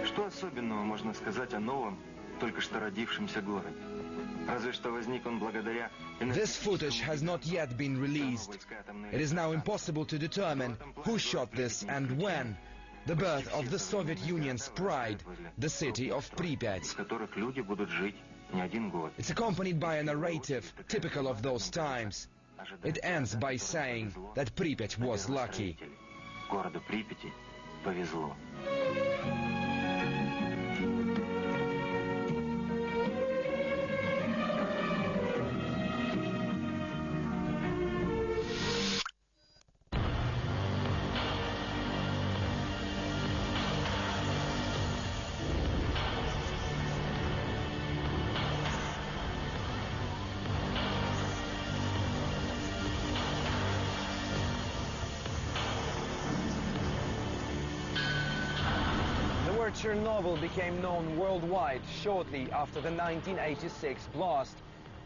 Что особенного можно сказать о новом, только что родившемся городе? Разве что возник он благодаря... This footage has not yet been released. It is now impossible to determine who shot this and when. The birth of the Soviet Union's pride, the city of Pripyat. В которых люди будут жить не один год. It's accompanied by a narrative typical of those times. It ends by saying that Pripyat was lucky. Городу Припяти повезло. Chernobyl became known worldwide shortly after the 1986 blast.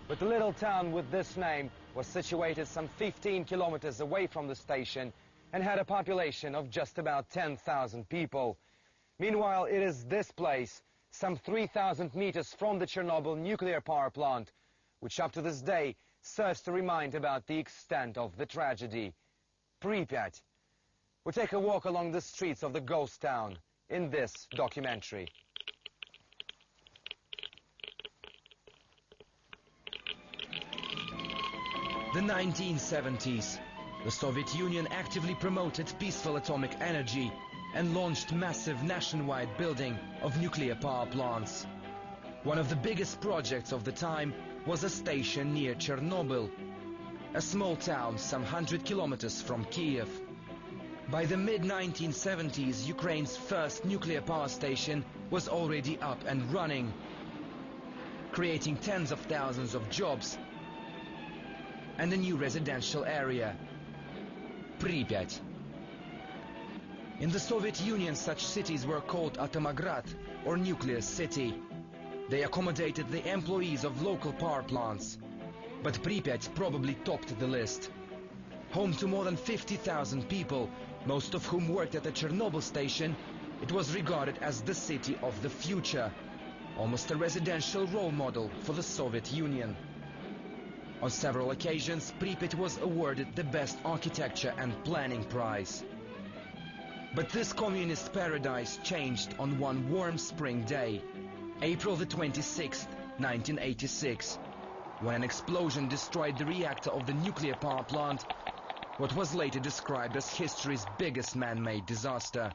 But the little town with this name was situated some 15 kilometers away from the station and had a population of just about 10,000 people. Meanwhile, it is this place, some 3,000 meters from the Chernobyl nuclear power plant, which up to this day serves to remind about the extent of the tragedy. Pripyat. We take a walk along the streets of the ghost town in this documentary. The 1970s. The Soviet Union actively promoted peaceful atomic energy and launched massive nationwide building of nuclear power plants. One of the biggest projects of the time was a station near Chernobyl, a small town some 100 kilometers from Kiev. By the mid-1970s, Ukraine's first nuclear power station was already up and running, creating tens of thousands of jobs and a new residential area, Pripyat. In the Soviet Union, such cities were called Atomograd, or nuclear city. They accommodated the employees of local power plants. But Pripyat probably topped the list. Home to more than 50,000 people, most of whom worked at the Chernobyl station, it was regarded as the city of the future, almost a residential role model for the Soviet Union. On several occasions, Pripyat was awarded the Best Architecture and Planning Prize. But this communist paradise changed on one warm spring day, April the 26th, 1986, when an explosion destroyed the reactor of the nuclear power plant, what was later described as history's biggest man-made disaster.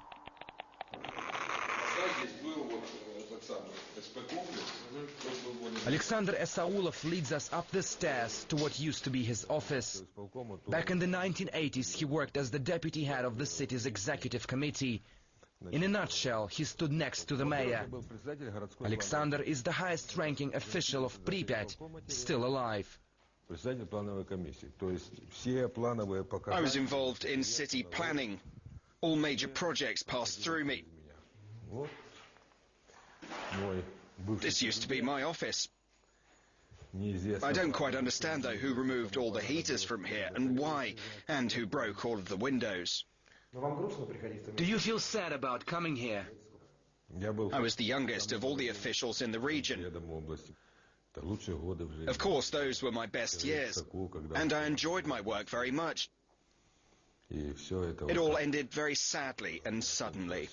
Alexander Esaulov leads us up the stairs to what used to be his office. Back in the 1980s, he worked as the deputy head of the city's executive committee. In a nutshell, he stood next to the mayor. Alexander is the highest-ranking official of Pripyat, still alive. I was involved in city planning. All major projects passed through me. This used to be my office. I don't quite understand, though, who removed all the heaters from here and why, and who broke all of the windows. Do you feel sad about coming here? I was the youngest of all the officials in the region. Of course, those were my best years, and I enjoyed my work very much. It all ended very sadly and suddenly.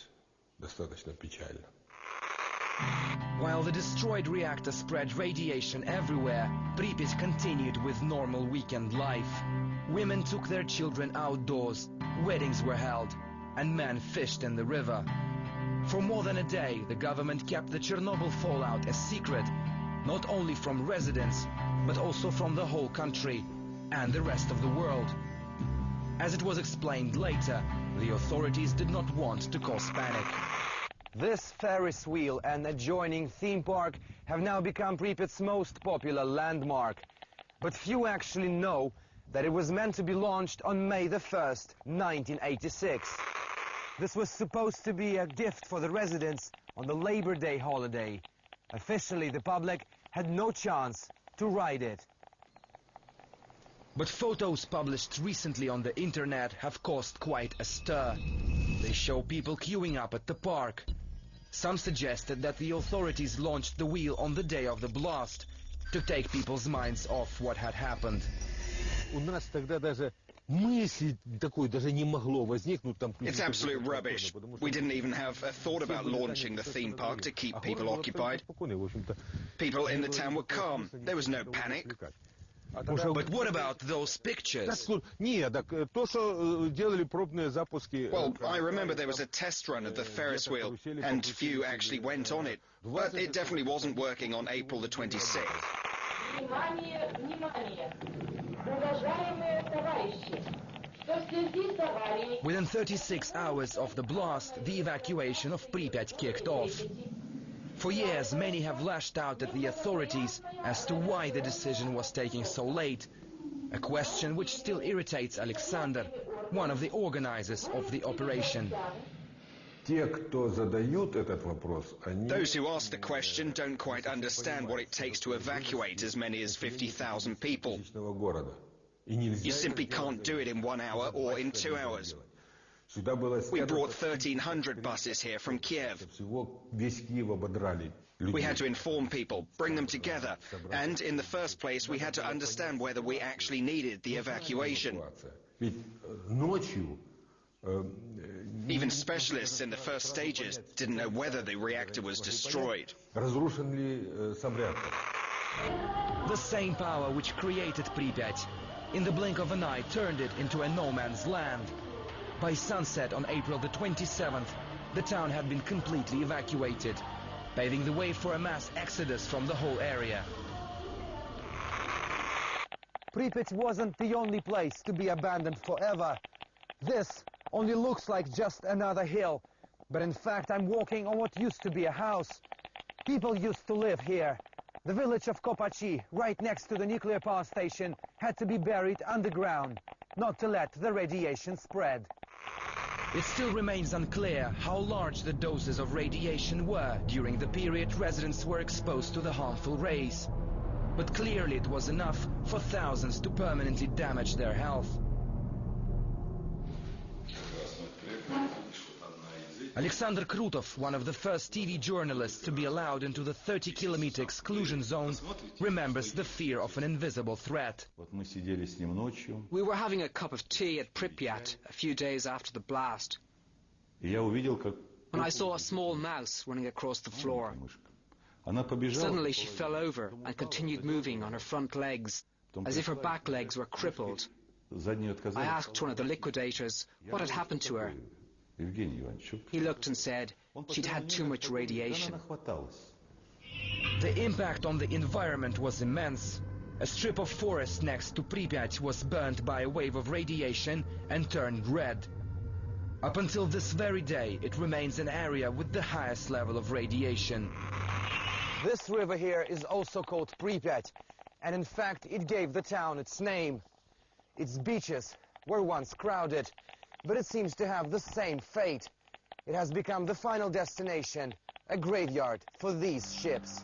While the destroyed reactor spread radiation everywhere, Pripyat continued with normal weekend life. Women took their children outdoors, weddings were held, and men fished in the river. For more than a day, the government kept the Chernobyl fallout a secret, not only from residents, but also from the whole country and the rest of the world. As it was explained later, the authorities did not want to cause panic. This Ferris wheel and adjoining theme park have now become Pripyat's most popular landmark. But few actually know that it was meant to be launched on May the 1st, 1986. This was supposed to be a gift for the residents on the Labor Day holiday. Officially, the public had no chance to ride it. But photos published recently on the internet have caused quite a stir. They show people queuing up at the park. Some suggested that the authorities launched the wheel on the day of the blast to take people's minds off what had happened. It's absolute rubbish. We didn't even have a thought about launching the theme park to keep people occupied. People in the town were calm. There was no panic. But what about those pictures? Well, I remember there was a test run of the Ferris wheel, and few actually went on it. But it definitely wasn't working on April the 26th. Within 36 hours of the blast, the evacuation of Pripyat kicked off. For years, many have lashed out at the authorities as to why the decision was taking so late, a question which still irritates Alexander, one of the organizers of the operation. Those who ask the question don't quite understand what it takes to evacuate as many as 50,000 people. You simply can't do it in 1 hour or in 2 hours. We brought 1,300 buses here from Kiev. We had to inform people, bring them together, and in the first place we had to understand whether we actually needed the evacuation. Even specialists in the first stages didn't know whether the reactor was destroyed. The same power which created Pripyat, in the blink of an eye turned it into a no-man's land. By sunset on April the 27th, the town had been completely evacuated, paving the way for a mass exodus from the whole area. Pripyat wasn't the only place to be abandoned forever. This only looks like just another hill, but in fact I'm walking on what used to be a house. People used to live here. The village of Kopachi, right next to the nuclear power station, had to be buried underground, not to let the radiation spread. It still remains unclear how large the doses of radiation were during the period residents were exposed to the harmful rays. But clearly it was enough for thousands to permanently damage their health. Alexander Krutov, one of the first TV journalists to be allowed into the 30-kilometer exclusion zone, remembers the fear of an invisible threat. We were having a cup of tea at Pripyat a few days after the blast, when I saw a small mouse running across the floor. Suddenly she fell over and continued moving on her front legs, as if her back legs were crippled. I asked one of the liquidators what had happened to her. He looked and said she'd had too much radiation. The impact on the environment was immense. A strip of forest next to Pripyat was burnt by a wave of radiation and turned red. Up until this very day, it remains an area with the highest level of radiation. This river here is also called Pripyat, and in fact it gave the town its name. Its beaches were once crowded, but it seems to have the same fate. It has become the final destination, a graveyard for these ships.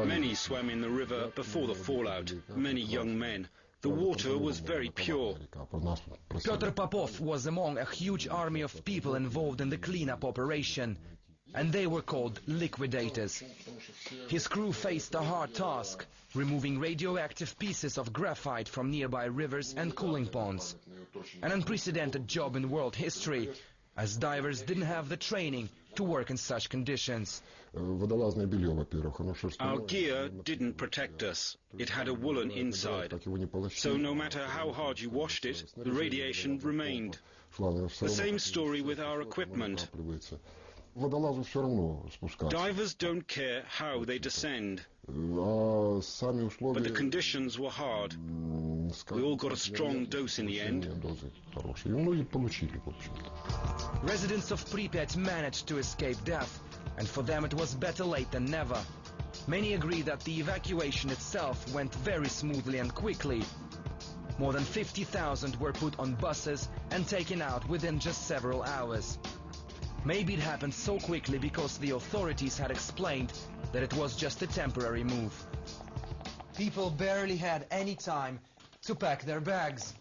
Many swam in the river before the fallout, many young men. The water was very pure. Pyotr Popov was among a huge army of people involved in the cleanup operation, and they were called liquidators. His crew faced a hard task, removing radioactive pieces of graphite from nearby rivers and cooling ponds. An unprecedented job in world history, as divers didn't have the training to work in such conditions. Our gear didn't protect us. It had a woolen inside. So no matter how hard you washed it, the radiation remained. The same story with our equipment. Divers don't care how they descend. But the conditions were hard. We all got a strong dose in the end. Residents of Pripyat managed to escape death, and for them it was better late than never. Many agree that the evacuation itself went very smoothly and quickly. More than 50,000 were put on buses and taken out within just several hours. Maybe it happened so quickly because the authorities had explained that it was just a temporary move. People barely had any time to pack their bags,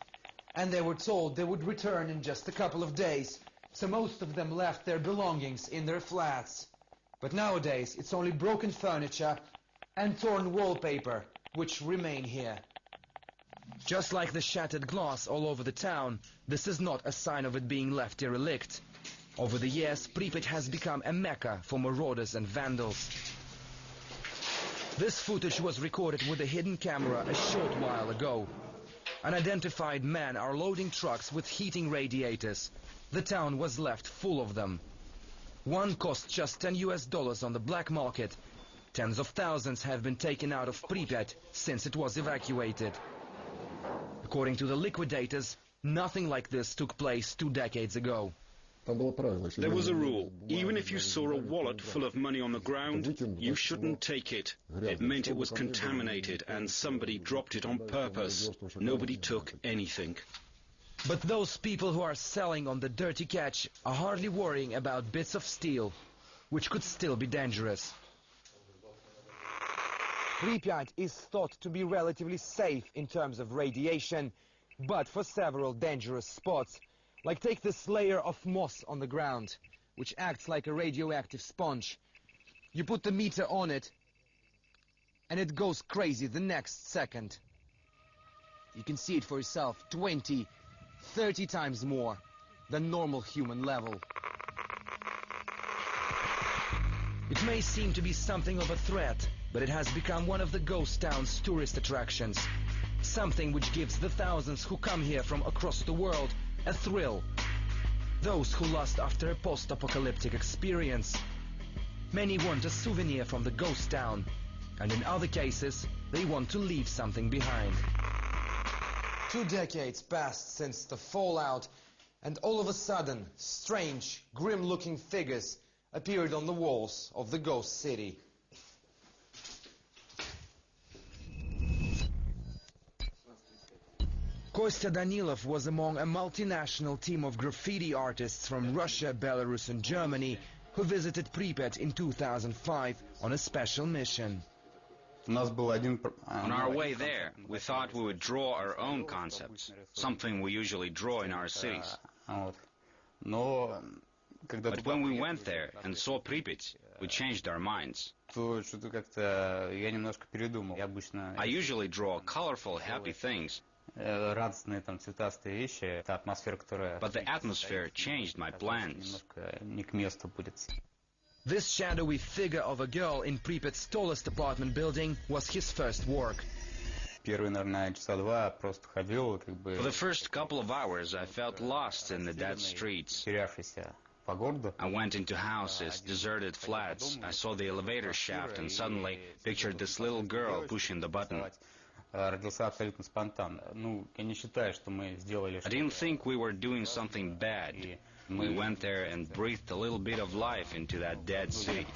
and they were told they would return in just a couple of days, so most of them left their belongings in their flats. But nowadays it's only broken furniture and torn wallpaper which remain here. Just like the shattered glass all over the town, this is not a sign of it being left derelict. Over the years, Pripyat has become a mecca for marauders and vandals. This footage was recorded with a hidden camera a short while ago. Unidentified men are loading trucks with heating radiators. The town was left full of them. One cost just $10 on the black market. Tens of thousands have been taken out of Pripyat since it was evacuated. According to the liquidators, nothing like this took place 2 decades ago. There was a rule. Even if you saw a wallet full of money on the ground, you shouldn't take it. It meant it was contaminated and somebody dropped it on purpose. Nobody took anything. But those people who are selling on the dirty catch are hardly worrying about bits of steel, which could still be dangerous. Pripyat is thought to be relatively safe in terms of radiation, but for several dangerous spots, like take this layer of moss on the ground, which acts like a radioactive sponge. You put the meter on it, and it goes crazy the next second. You can see it for yourself, 20, 30 times more than normal human level. It may seem to be something of a threat, but it has become one of the ghost town's tourist attractions. Something which gives the thousands who come here from across the world a thrill. Those who lust after a post-apocalyptic experience. Many want a souvenir from the ghost town, and in other cases, they want to leave something behind. 2 decades passed since the fallout, and all of a sudden, strange, grim-looking figures appeared on the walls of the ghost city. Kostya Danilov was among a multinational team of graffiti artists from Russia, Belarus and Germany who visited Pripyat in 2005 on a special mission. On our way there, we thought we would draw our own concepts, something we usually draw in our cities. But when we went there and saw Pripyat, we changed our minds. I usually draw colorful, happy things, but the atmosphere changed my plans. This shadowy figure of a girl in Pripyat's tallest apartment building was his first work. For the first couple of hours, I felt lost in the dead streets. I went into houses, deserted flats. I saw the elevator shaft and suddenly pictured this little girl pushing the button. I didn't think we were doing something bad. We went there and breathed a little bit of life into that dead city.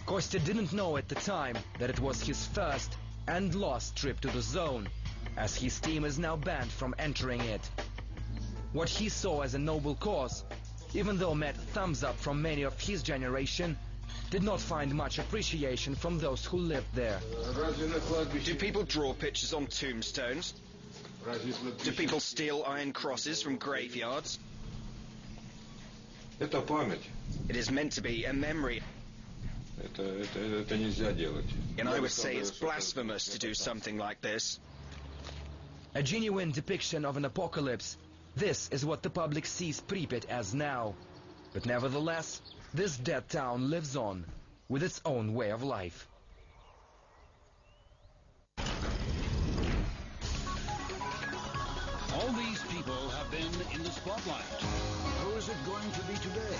Kostya didn't know at the time that it was his first and last trip to the zone, as his team is now banned from entering it. What he saw as a noble cause, even though met thumbs up from many of his generation, did not find much appreciation from those who lived there. Do people draw pictures on tombstones? Do people steal iron crosses from graveyards? It is meant to be a memory. And I would say it's blasphemous to do something like this. A genuine depiction of an apocalypse. This is what the public sees Pripyat as now. But nevertheless, this dead town lives on, with its own way of life. All these people have been in the spotlight. Who is it going to be today?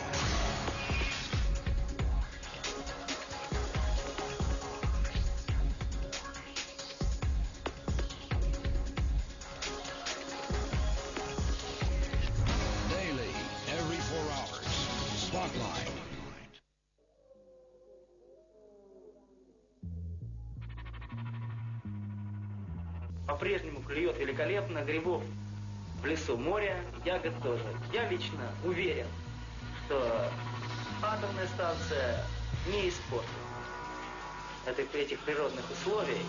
Daily, every 4 hours. Spotlight. По-прежнему клюет великолепно, грибов в лесу море, ягод тоже. Я лично уверен, что атомная станция не испортит этих природных условий.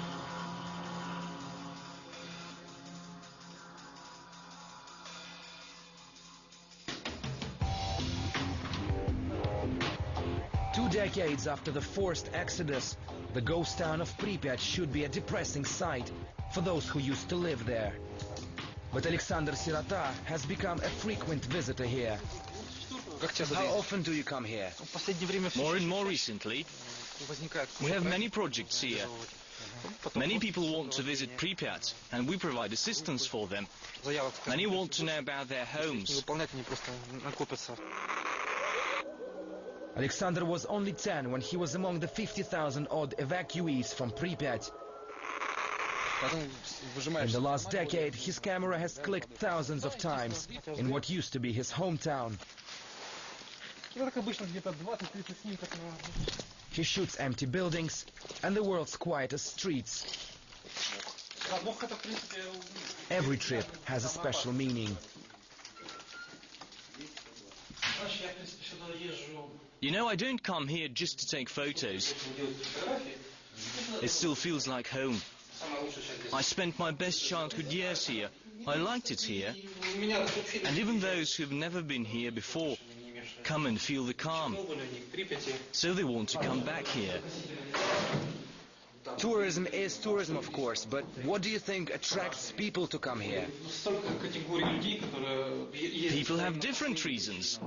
Two decades after the forced exodus, the ghost town of Pripyat should be a depressing sight for those who used to live there. But Alexander Sirota has become a frequent visitor here. How often do you come here? More and more recently. We have many projects here. Many people want to visit Pripyat, and we provide assistance for them. Many want to know about their homes. Alexander was only 10 when he was among the 50,000-odd evacuees from Pripyat. In the last decade, his camera has clicked thousands of times in what used to be his hometown. He shoots empty buildings and the world's quietest streets. Every trip has a special meaning. You know, I don't come here just to take photos. It still feels like home. I spent my best childhood years here. I liked it here. And even those who've never been here before come and feel the calm. So they want to come back here. Tourism is tourism, of course, but what do you think attracts people to come here? People have different reasons.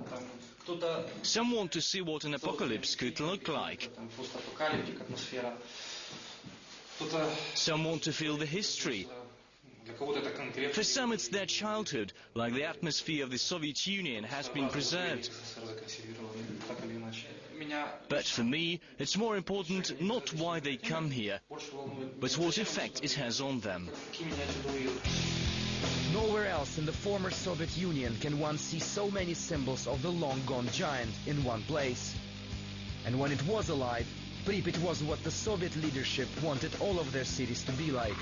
Some want to see what an apocalypse could look like. Some want to feel the history. For some it's their childhood, like the atmosphere of the Soviet Union has been preserved. But for me, it's more important not why they come here, but what effect it has on them. Nowhere else in the former Soviet Union can one see so many symbols of the long-gone giant in one place. And when it was alive, Pripyat was what the Soviet leadership wanted all of their cities to be like.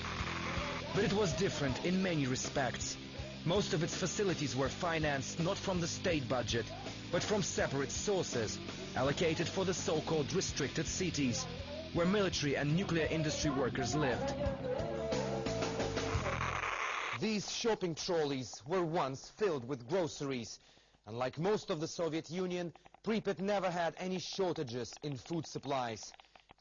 But it was different in many respects. Most of its facilities were financed not from the state budget, but from separate sources, allocated for the so-called restricted cities, where military and nuclear industry workers lived. These shopping trolleys were once filled with groceries, and like most of the Soviet Union, Pripyat never had any shortages in food supplies.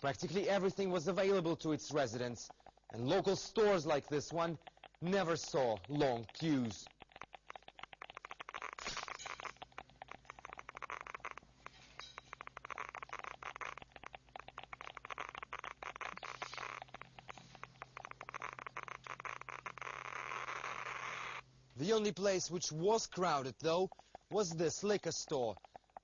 Practically everything was available to its residents, and local stores like this one never saw long queues. The only place which was crowded, though, was this liquor store.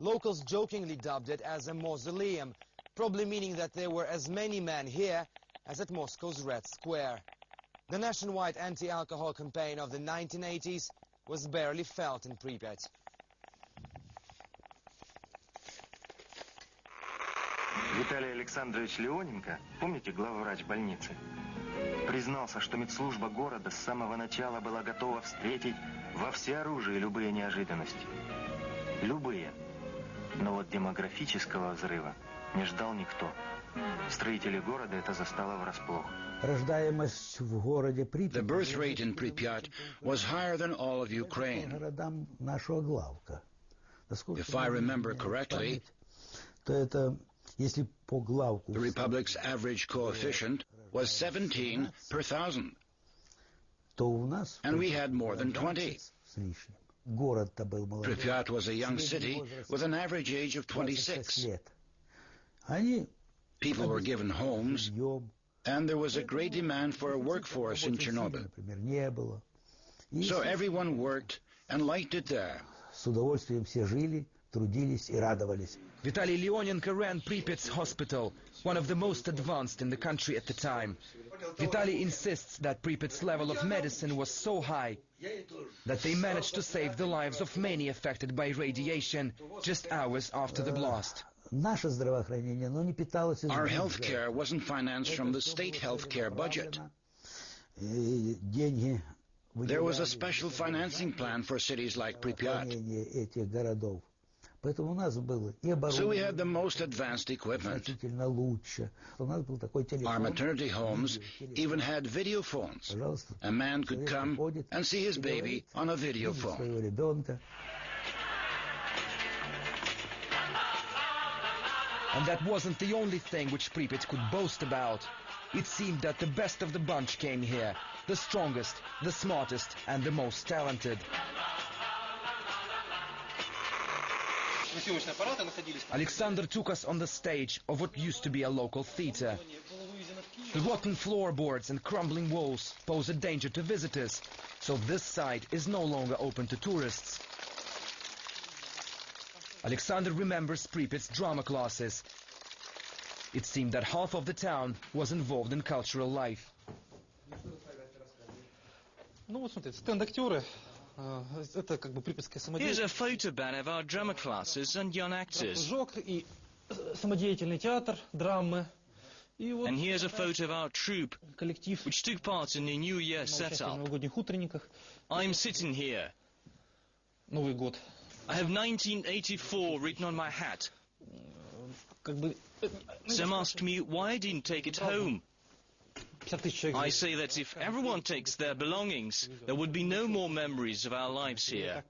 Locals jokingly dubbed it as a mausoleum, probably meaning that there were as many men here as at Moscow's Red Square. The nationwide anti-alcohol campaign of the 1980s was barely felt in Pripyat. Виталий Александрович Леоненко, помните, главврач больницы, признался, что медслужба города с самого начала была готова встретить во всеоружии любые неожиданности. Любые. Но вот демографического взрыва не ждал никто. Строители города это застало врасплох. The birth rate in Pripyat was higher than all of Ukraine. If I remember correctly, the Republic's average coefficient was 17 per 1,000. And we had more than 20. Pripyat was a young city with an average age of 26. People were given homes, and there was a great demand for a workforce in Chernobyl. So everyone worked and liked it there. Vitaly Leonenko ran Pripyat's hospital, one of the most advanced in the country at the time. Vitaly insists that Pripyat's level of medicine was so high that they managed to save the lives of many affected by radiation just hours after the blast. Our health care wasn't financed from the state health care budget. There was a special financing plan for cities like Pripyat. So we had the most advanced equipment. Our maternity homes even had video phones. A man could come and see his baby on a video phone. And that wasn't the only thing which Pripyat could boast about. It seemed that the best of the bunch came here, the strongest, the smartest, and the most talented. Alexander took us on the stage of what used to be a local theater. The rotten floorboards and crumbling walls pose a danger to visitors, so this site is no longer open to tourists. Alexander remembers Pripyat's drama classes. It seemed that half of the town was involved in cultural life. Here's a photo ban of our drama classes and young actors. And here's a photo of our troupe, which took part in the New Year setup. I'm sitting here. I have 1984 written on my hat. Some ask me why I didn't take it home. I say that if everyone takes their belongings, there would be no more memories of our lives here.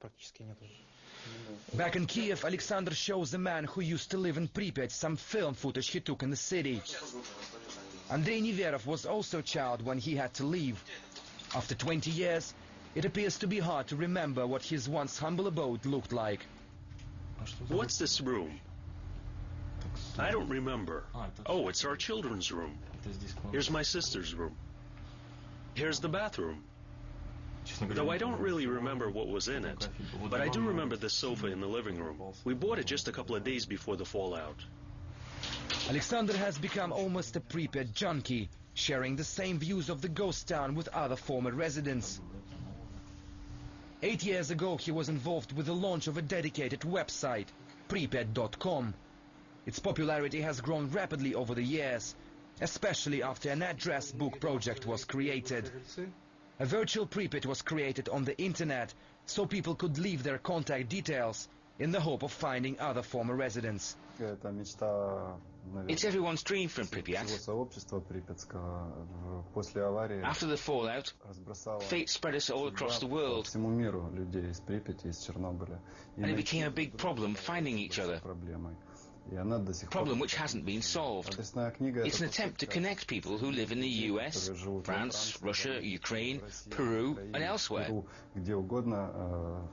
Back in Kiev, Alexander shows a man who used to live in Pripyat some film footage he took in the city. Andrei Neverov was also a child when he had to leave. After 20 years, it appears to be hard to remember what his once humble abode looked like. What's this room? I don't remember. Oh, it's our children's room. Here's my sister's room. Here's the bathroom. Though I don't really remember what was in it, but I do remember the sofa in the living room. We bought it just a couple of days before the fallout. Alexander has become almost a Pripyat junkie, sharing the same views of the ghost town with other former residents. 8 years ago, he was involved with the launch of a dedicated website, Pripyat.com. Its popularity has grown rapidly over the years, especially after an address book project was created. A virtual Pripyat was created on the internet, so people could leave their contact details in the hope of finding other former residents. It's everyone's dream from Pripyat. After the fallout, fate spread us all across the world, and it became a big problem finding each other. Problem which hasn't been solved. It's an attempt to connect people who live in the US, France, Russia, Ukraine, Peru, and elsewhere.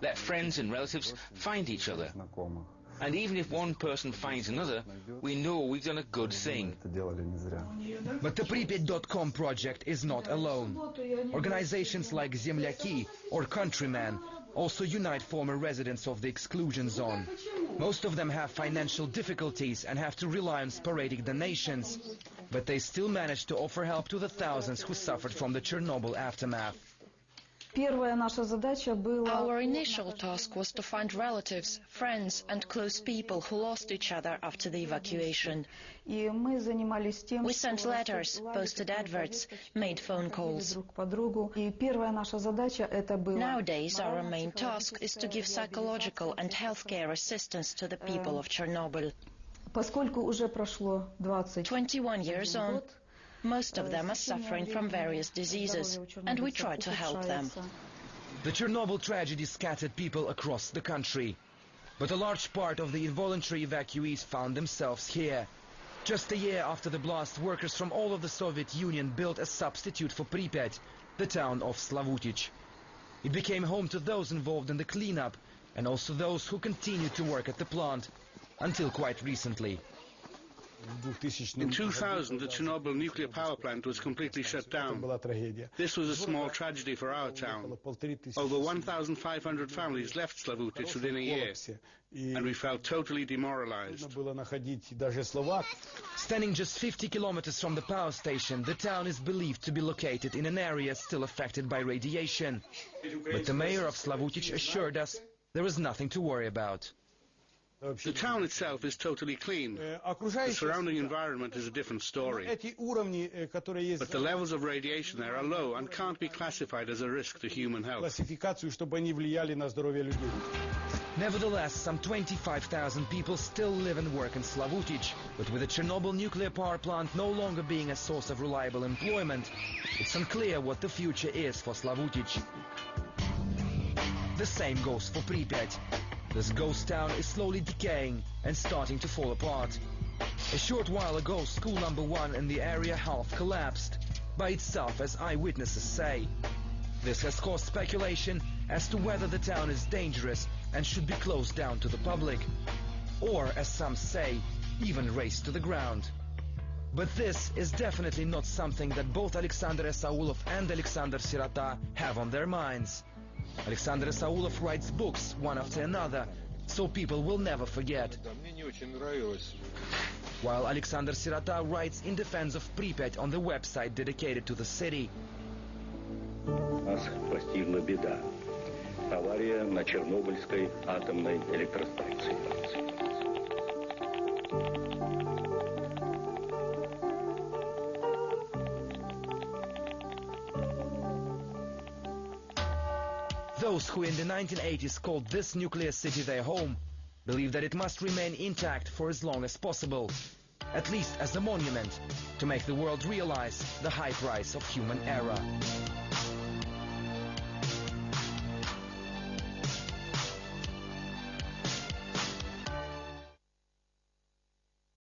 Let friends and relatives find each other. And even if one person finds another, we know we've done a good thing. But the Pripyat.com project is not alone. Organizations like Zemlyaki or Countrymen also unite former residents of the exclusion zone. Most of them have financial difficulties and have to rely on sporadic donations, but they still manage to offer help to the thousands who suffered from the Chernobyl aftermath. Our initial task was to find relatives, friends and close people who lost each other after the evacuation. We sent letters, posted adverts, made phone calls. Nowadays, our main task is to give psychological and healthcare assistance to the people of Chernobyl. 21 years on, most of them are suffering from various diseases, and we try to help them. The Chernobyl tragedy scattered people across the country, but a large part of the involuntary evacuees found themselves here. Just a year after the blast, workers from all of the Soviet Union built a substitute for Pripyat, the town of Slavutich. It became home to those involved in the cleanup, and also those who continued to work at the plant, until quite recently. In 2000, the Chernobyl nuclear power plant was completely shut down. This was a small tragedy for our town. Over 1,500 families left Slavutich within a year, and we felt totally demoralized. Standing just 50 kilometers from the power station, the town is believed to be located in an area still affected by radiation. But the mayor of Slavutich assured us there is nothing to worry about. The town itself is totally clean. The surrounding environment is a different story. But the levels of radiation there are low and can't be classified as a risk to human health. Nevertheless, some 25,000 people still live and work in Slavutic. But with the Chernobyl nuclear power plant no longer being a source of reliable employment, it's unclear what the future is for Slavutic. The same goes for Pripyat. This ghost town is slowly decaying and starting to fall apart. A short while ago, school number 1 in the area half collapsed, by itself, as eyewitnesses say. This has caused speculation as to whether the town is dangerous and should be closed down to the public, or, as some say, even razed to the ground. But this is definitely not something that both Alexander Esaulov and Alexander Sirota have on their minds. Alexander Esaulov writes books one after another, so people will never forget. While Alexander Sirota writes in defense of Pripyat on the website dedicated to the city. Нас постигла беда. Авария на Чернобыльской атомной электростанции. Those who in the 1980s called this nuclear city their home believe that it must remain intact for as long as possible, at least as a monument to make the world realize the high price of human error.